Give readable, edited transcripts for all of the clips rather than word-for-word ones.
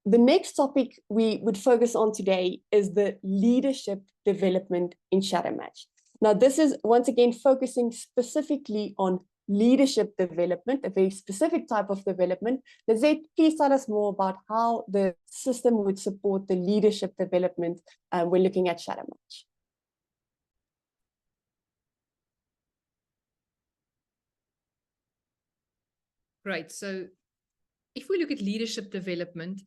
The next topic we would focus on today is the leadership development in Shadowmatch. Now, this is once again focusing specifically on leadership development, a very specific type of development. Lizette, please tell us more about how the system would support the leadership development when looking at Shadowmatch. Great. So if we look at leadership development,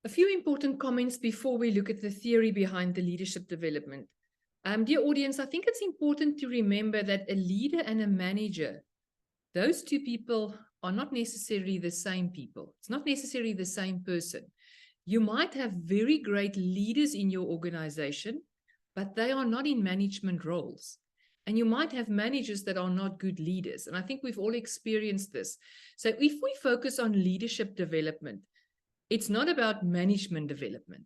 a few important comments before we look at the theory behind the leadership development. Dear audience, I think it's important to remember that a leader and a manager, those two people are not necessarily the same people. It's not necessarily the same person. You might have very great leaders in your organization, but they are not in management roles. And you might have managers that are not good leaders. And I think we've all experienced this. So if we focus on leadership development, it's not about management development.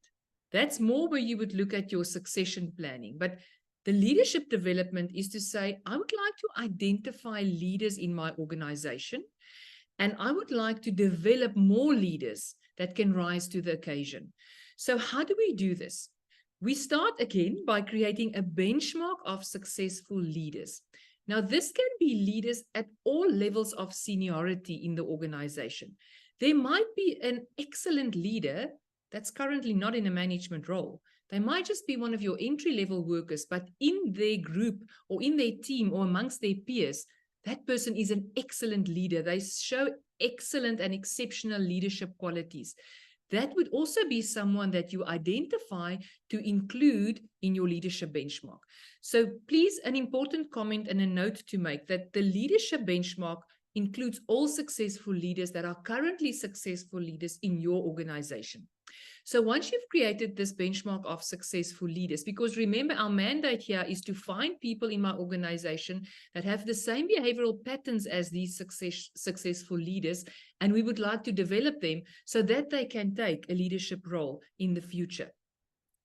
That's more where you would look at your succession planning. But the leadership development is to say, I would like to identify leaders in my organization, and I would like to develop more leaders that can rise to the occasion. So how do we do this? We start again by creating a benchmark of successful leaders. Now, this can be leaders at all levels of seniority in the organization. There might be an excellent leader that's currently not in a management role. They might just be one of your entry-level workers, but in their group or in their team or amongst their peers, that person is an excellent leader. They show excellent and exceptional leadership qualities. That would also be someone that you identify to include in your leadership benchmark. So please, an important comment and a note to make that the leadership benchmark includes all successful leaders that are currently successful leaders in your organization. So once you've created this benchmark of successful leaders, because remember, our mandate here is to find people in my organization that have the same behavioral patterns as these successful leaders, and we would like to develop them so that they can take a leadership role in the future.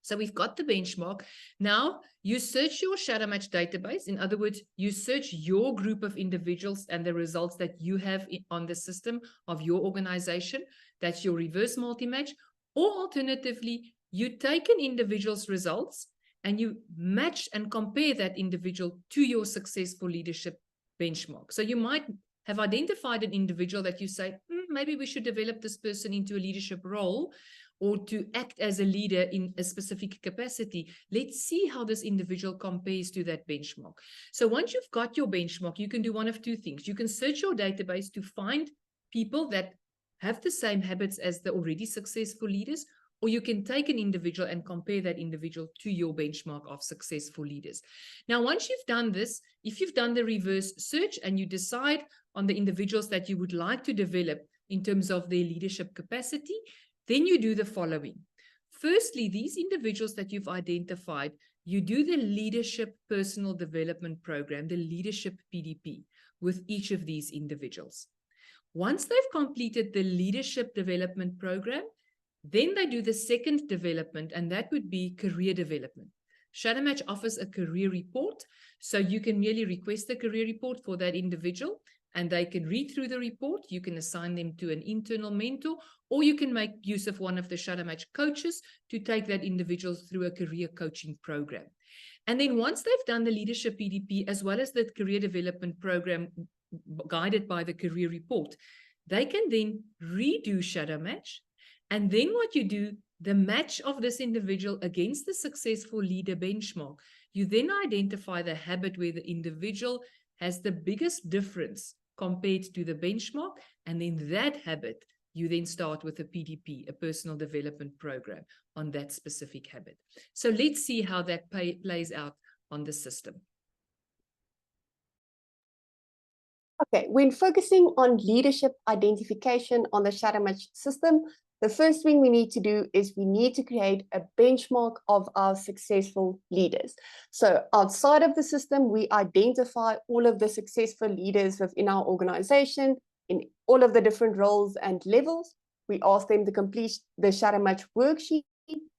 So we've got the benchmark. Now you search your Shadowmatch database. In other words, you search your group of individuals and the results that you have on the system of your organization. That's your reverse multi-match. Or alternatively, you take an individual's results and you match and compare that individual to your successful leadership benchmark. So you might have identified an individual that you say, maybe we should develop this person into a leadership role or to act as a leader in a specific capacity. Let's see how this individual compares to that benchmark. So once you've got your benchmark, you can do one of two things. You can search your database to find people that have the same habits as the already successful leaders, or you can take an individual and compare that individual to your benchmark of successful leaders. Now, once you've done this, if you've done the reverse search and you decide on the individuals that you would like to develop in terms of their leadership capacity, then you do the following. Firstly, these individuals that you've identified, you do the leadership personal development program, the leadership PDP, with each of these individuals. Once they've completed the leadership development program, then they do the second development, and that would be career development. Shadowmatch offers a career report, so you can merely request a career report for that individual, and they can read through the report. You can assign them to an internal mentor, or you can make use of one of the Shadowmatch coaches to take that individual through a career coaching program. And then once they've done the leadership PDP, as well as the career development program guided by the career report, they can then redo Shadowmatch. And then what you do, the match of this individual against the successful leader benchmark, you then identify the habit where the individual has the biggest difference compared to the benchmark. And then that habit, you then start with a PDP, a personal development program on that specific habit. So let's see how that plays out on the system. Okay, when focusing on leadership identification on the Shadowmatch system, the first thing we need to do is we need to create a benchmark of our successful leaders. So outside of the system, we identify all of the successful leaders within our organization in all of the different roles and levels. We ask them to complete the Shadowmatch worksheet.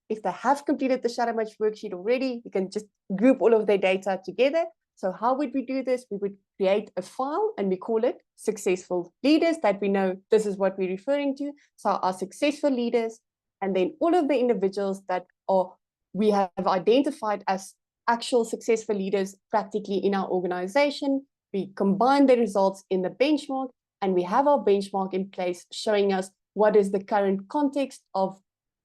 If they have completed the Shadowmatch worksheet already, you can just group all of their data together. So how would we do this? We would create a file and we call it successful leaders, that we know this is what we're referring to. So our successful leaders, and then all of the individuals that we have identified as actual successful leaders practically in our organization. We combine the results in the benchmark, and we have our benchmark in place showing us what is the current context of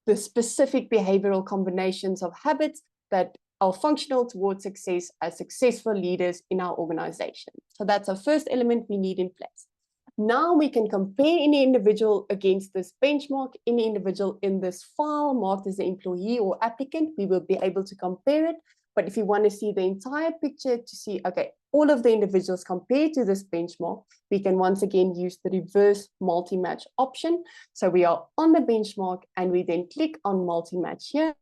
the specific behavioral combinations of habits that are functional towards success as successful leaders in our organization. So that's our first element we need in place. Now we can compare any individual against this benchmark, any individual in this file marked as an employee or applicant, we will be able to compare it. But if you want to see the entire picture to see, okay, all of the individuals compared to this benchmark, we can once again use the reverse multi-match option. So we are on the benchmark and we then click on multi-match here.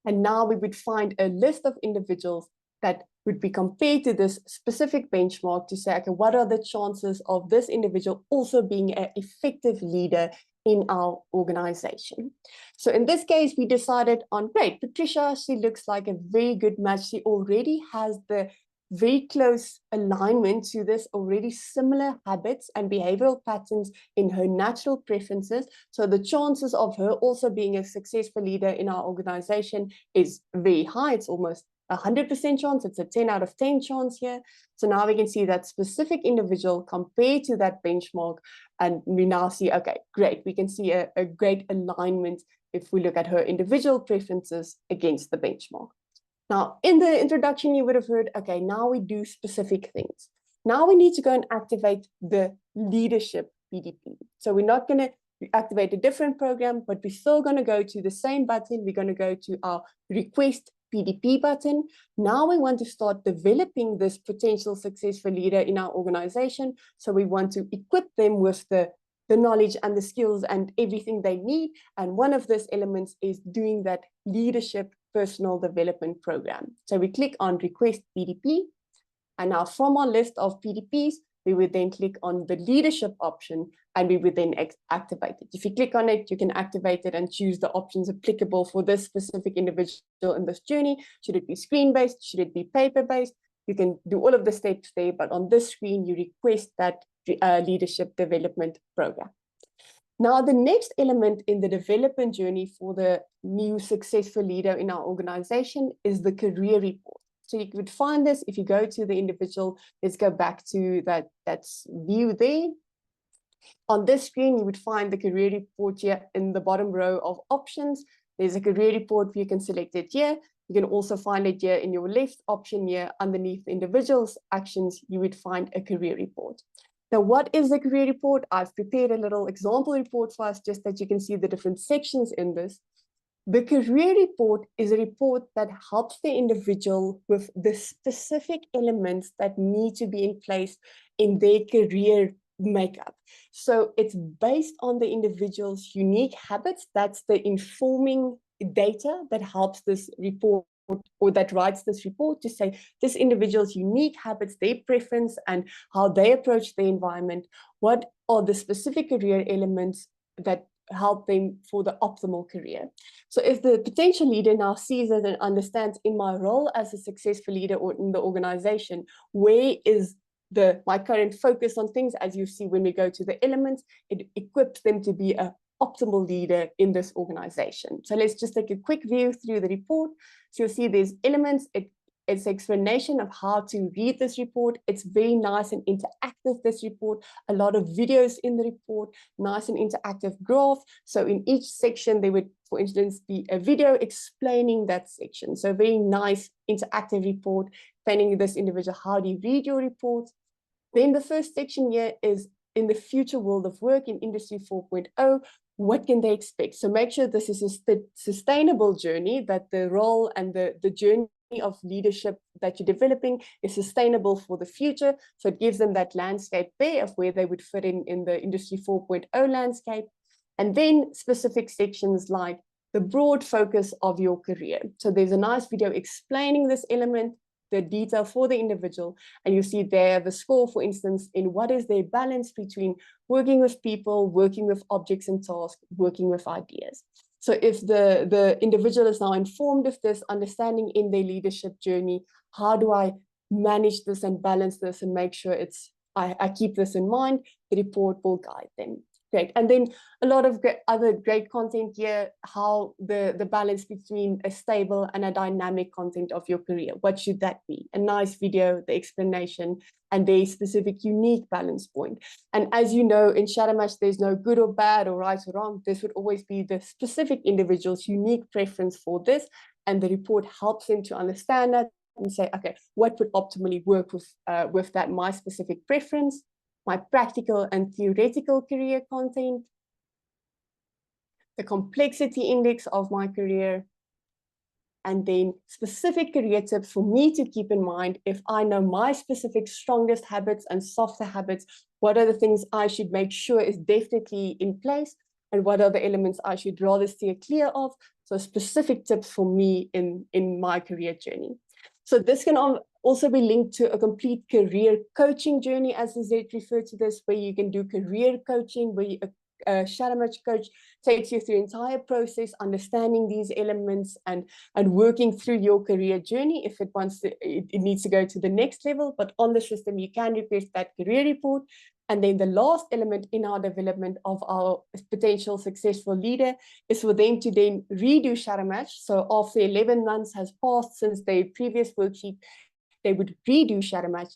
And now we would find a list of individuals that would be compared to this specific benchmark to say, okay, what are the chances of this individual also being an effective leader in our organization? So in this case, we decided on, great, Patricia, she looks like a very good match. She already has the very close alignment to this, already similar habits and behavioral patterns in her natural preferences. So the chances of her also being a successful leader in our organization is very high. It's almost 100% chance. It's a 10 out of 10 chance here. So now we can see that specific individual compared to that benchmark. And we now see, okay, great. We can see a great alignment if we look at her individual preferences against the benchmark. Now, in the introduction, you would have heard, okay, now we do specific things. Now we need to go and activate the leadership PDP. So we're not going to activate a different program, but we're still going to go to the same button. We're going to go to our request PDP button. Now we want to start developing this potential successful leader in our organization. So we want to equip them with the knowledge and the skills and everything they need. And one of those elements is doing that leadership personal development program. So we click on request PDP. And now from our list of PDPs, we would then click on the leadership option and we would then activate it. If you click on it, you can activate it and choose the options applicable for this specific individual in this journey. Should it be screen-based? Should it be paper-based? You can do all of the steps there, but on this screen, you request that leadership development program. Now, the next element in the development journey for the new successful leader in our organization is the career report. So you could find this if you go to the individual. Let's go back to that view there. On this screen, you would find the career report here in the bottom row of options. There's a career report. You can select it here. You can also find it here in your left option here underneath the individual's actions. You would find a career report. Now, what is the career report? I've prepared a little example report for us just that you can see the different sections in this. The career report is a report that helps the individual with the specific elements that need to be in place in their career makeup. So it's based on the individual's unique habits. That's the informing data that helps this report or that writes this report to say this individual's unique habits, their preference, and how they approach the environment. What are the specific career elements that help them for the optimal career? So if the potential leader now sees it and understands in my role as a successful leader or in the organization, where is my current focus on things? As you see, when we go to the elements, it equips them to be an optimal leader in this organization. So let's just take a quick view through the report. So you'll see there's elements. It's an explanation of how to read this report. It's very nice and interactive, this report. A lot of videos in the report, nice and interactive graph. So in each section, there would, for instance, be a video explaining that section. So very nice interactive report, explaining this individual, how do you read your report? Then the first section here is in the future world of work in Industry 4.0, what can they expect? So make sure this is a sustainable journey, that the role and the journey of leadership that you're developing is sustainable for the future. So it gives them that landscape there of where they would fit in the Industry 4.0 landscape. And then specific sections like the broad focus of your career. So there's a nice video explaining this element, the detail for the individual, and you see there the score, for instance, in what is their balance between working with people, working with objects and tasks, working with ideas. So if the individual is now informed of this, understanding in their leadership journey, how do I manage this and balance this and make sure I keep this in mind, the report will guide them. Great. And then a lot of other great content here, how the balance between a stable and a dynamic content of your career. What should that be? A nice video, the explanation, and their specific unique balance point. And as you know, in ShadowMatch, there's no good or bad or right or wrong. This would always be the specific individual's unique preference for this. And the report helps them to understand that and say, okay, what would optimally work with that, my specific preference, my practical and theoretical career content, the complexity index of my career, and then specific career tips for me to keep in mind if I know my specific strongest habits and softer habits, what are the things I should make sure is definitely in place, and what are the elements I should rather steer clear of. So specific tips for me in my career journey. So this can also be linked to a complete career coaching journey, as they refer to this, where you can do career coaching, where a ShadowMatch coach takes you through the entire process, understanding these elements and working through your career journey if it needs to go to the next level. But on the system, you can request that career report. And then the last element in our development of our potential successful leader is for them to then redo ShadowMatch. So after 11 months has passed since their previous worksheet, they would redo ShadowMatch